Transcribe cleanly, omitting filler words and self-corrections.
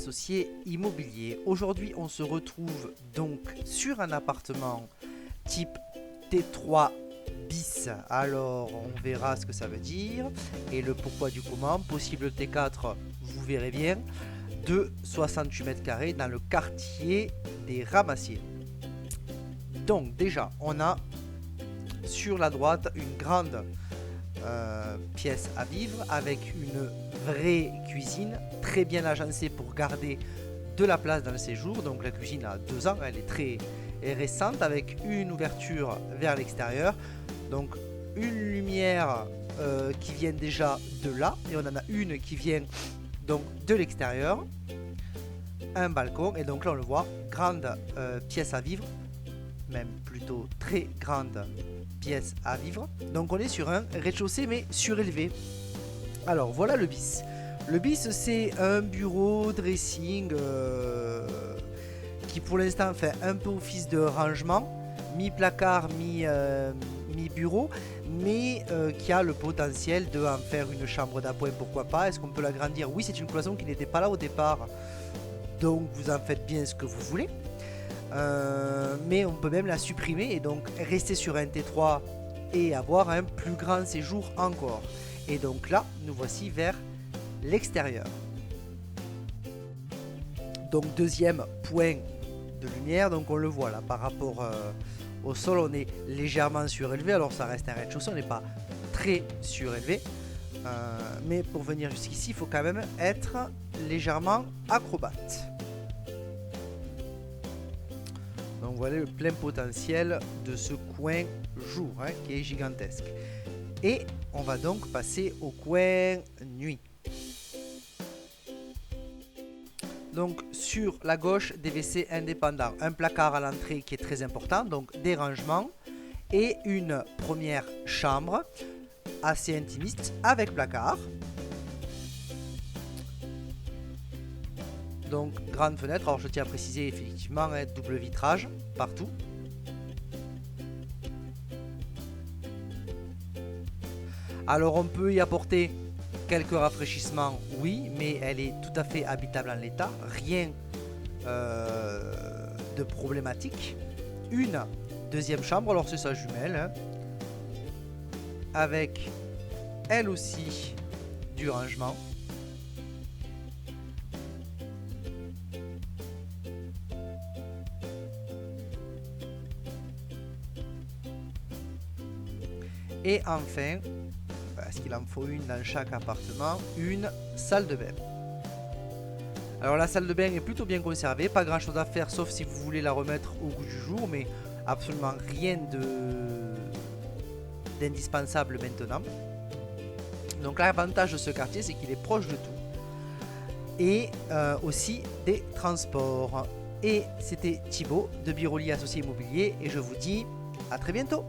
associé immobilier. Aujourd'hui, on se retrouve donc sur un appartement type T3 bis. Alors, on verra ce que ça veut dire et le pourquoi du comment. Possible T4, vous verrez bien, de 68 mètres carrés dans le quartier des Ramassiers. Donc, déjà, on a sur la droite une grande pièce à vivre avec une vraie cuisine très bien agencée pour garder de la place dans le séjour. Donc la cuisine a 2 ans, elle est très récente avec une ouverture vers l'extérieur, donc une lumière qui vient déjà de là et on en a une qui vient donc de l'extérieur, un balcon et donc là on le voit, grande pièce à vivre, même plutôt très grande pièce à vivre. Donc on est sur un rez-de-chaussée mais surélevé. Alors voilà le bis. Le bis c'est un bureau dressing qui pour l'instant fait un peu office de rangement, mi-placard, mi-bureau, mais qui a le potentiel de en faire une chambre d'appoint, pourquoi pas. Est-ce qu'on peut l'agrandir? Oui, c'est une cloison qui n'était pas là au départ, donc vous en faites bien ce que vous voulez. Mais on peut même la supprimer et donc rester sur un T3 et avoir un plus grand séjour encore. Et donc là, nous voici vers l'extérieur. Donc deuxième point de lumière, donc on le voit là par rapport au sol, on est légèrement surélevé. Alors ça reste un rez-de-chaussée, on n'est pas très surélevé. Mais pour venir jusqu'ici, il faut quand même être légèrement acrobate. Donc voilà le plein potentiel de ce coin jour qui est gigantesque. Et on va donc passer au coin nuit. Donc sur la gauche, des WC indépendants, un placard à l'entrée qui est très important, donc des rangements et une première chambre assez intimiste avec placard. Donc grande fenêtre, alors je tiens à préciser effectivement double vitrage partout. Alors on peut y apporter quelques rafraîchissements, oui, mais elle est tout à fait habitable en l'état, rien de problématique. Une deuxième chambre, alors c'est sa jumelle, avec elle aussi du rangement. Et enfin, parce qu'il en faut une dans chaque appartement, une salle de bain. Alors la salle de bain est plutôt bien conservée, pas grand chose à faire sauf si vous voulez la remettre au goût du jour, mais absolument rien d'indispensable maintenant. Donc l'avantage de ce quartier, c'est qu'il est proche de tout. Et aussi des transports. Et c'était Thibaut de Biroli Associé Immobilier et je vous dis à très bientôt.